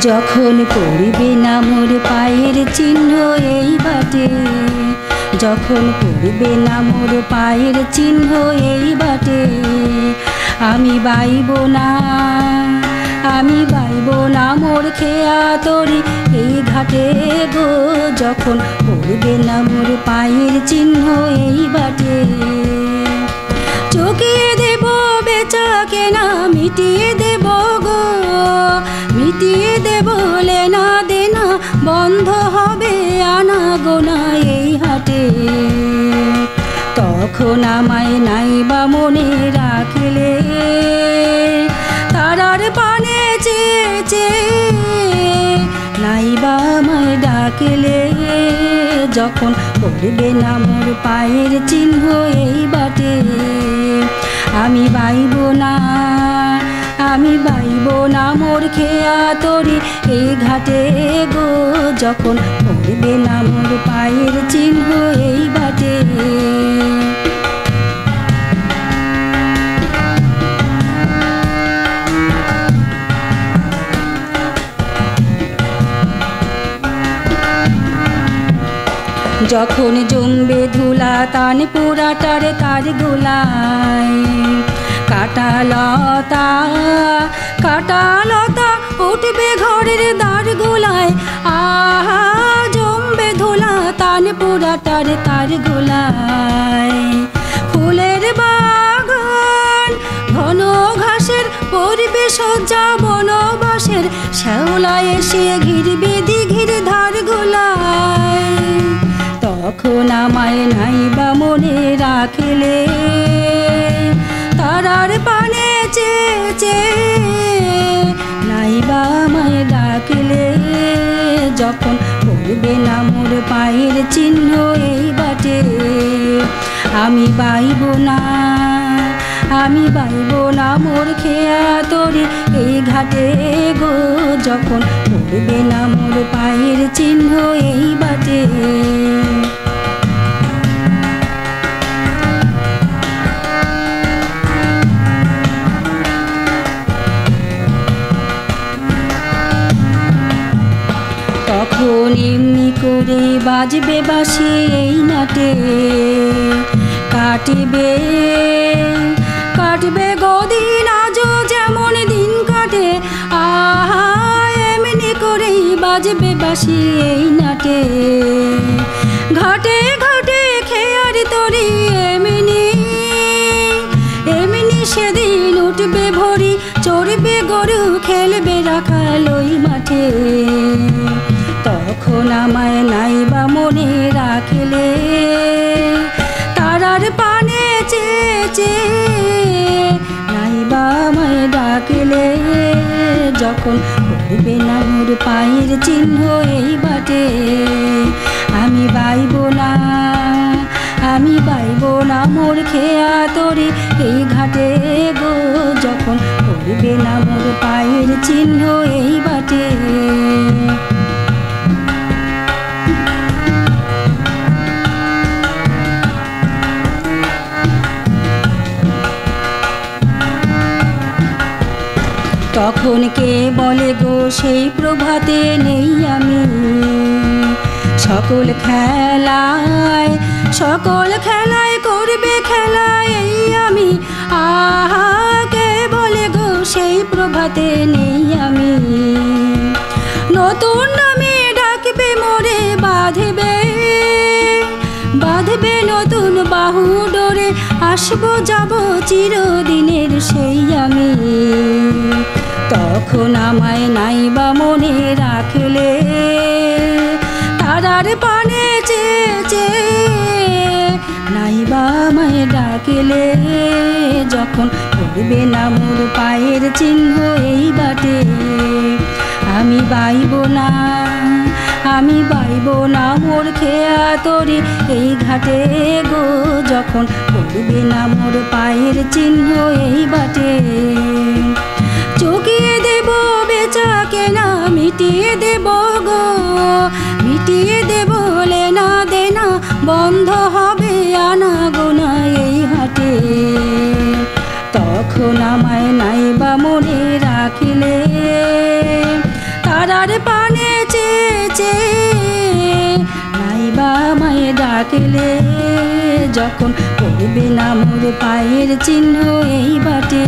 যখন পড়বে না মোর পায়ের চিহ্ন এই বাটে, যখন পড়বে না মোর পায়ের চিহ্ন এই বাটে, আমি বাইব না, আমি বাইব না মোর খেয়া তরি এই ঘাটে গো। যখন পড়বে না মোর পায়ের চিহ্ন এই বাটে, চুকিয়ে দেব বেচা কেনা মিটিয়ে দেব গো, মিটিয়ে দেব লেনা দেনা, বন্ধ হবে আনা গোনা এই হাটে। তখন আমায় নাইবা মনে রাখলে, তারার পানে চেয়ে নাইবা আমায় ডাকলে, যখন পড়বে না মোর পায়ের চিহ্ন এই বাটে, আমি বাইব না, আমি বাইব না মোর খেয়া তরি এই ঘাটে গো। যখন পড়বে না মোর পায়ের চিহ্ন এই বাটে। যখন জমবে ধুলা তান পুরাটার তার গোলায়, কাটা লতা কাটা লতা উঠবে ঘরের দ্বার গোলায়, আহা জমবে ধুলা তান পুরাটার তার গোলায়। ফুলের বাগান ঘন ঘাসের পরিবে সজ্জা বনবাসের, শ্যাওলা এসে ঘিরবে দিঘির ধার গোলায়। তখন আমায় নাইবা মনে রাখলে, তারার পানে চেয়ে নাইবা আমায় ডাকলে, যখন পড়বে না মোর পায়ের চিহ্ন এই বাটে, আমি বাইব না, আমি বাইব না মোর খেয়া তরি এই ঘাটে গো। যখন পড়বে না মোর পায়ের চিহ্ন এই বাটে। তখন এমনি করে বাজবে বাঁশি এই নাটে, কাটবে কাটবে গদিন আজও যেমন দিন কাটে, আহা এমনি করেই বাজবে বাঁশি এই নাটে। ঘাটে ঘাটে খেয়ার তরি এমনি এমনি সেদিন উঠবে ভরি, চড়বে গরু খেলবে রাখাল ওই মাঠে। তখন আমায় নাইবা মনে রাখলে, তারার পানে চেয়ে নাইবা আমায় ডাকলে, যখন পড়বে না মোর পায়ের চিহ্ন এই বাটে, আমি বাইব না, আমি বাইব না মোর খেয়া তরি এই ঘাটে গো। যখন পড়বে না মোর পায়ের চিহ্ন এই বাটে। তখন কে বলে গো সেই প্রভাতে নেই আমি, সকল খেলায় সকল খেলায় করবে খেলায় এই আমি, আহা কে বলে গো সেই প্রভাতে নেই আমি। নতুন নামে ডাকবে মোরে বাঁধবে বাঁধবে নতুন বাহু ডোরে, আসবো যাব চিরদিনের সেই আমি। তখন আমায় নাইবা মনে রাখলে, তারার পানে চেয়ে নাইবা আমায় ডাকলে, যখন পড়বে না মোর পায়ের চিহ্ন এই বাটে, আমি বাইব না, আমি বাইব না মোর খেয়া তরি এই ঘাটে গো। যখন পড়বে না মোর পায়ের চিহ্ন এই বাটে, চুকিয়ে দেব বেচা কেনা মিটিয়ে দেব গো, মিটিয়ে দেব লেনা দেনা, বন্ধ হবে আনা গোনা এই হাটে। তখন আমায় নাইবা মনে রাখলে, তারা পানে চেয়েছে, নাইবা আমায় ডাকলে, যখন পড়বে না মোর পায়ের চিহ্ন এই বাটে।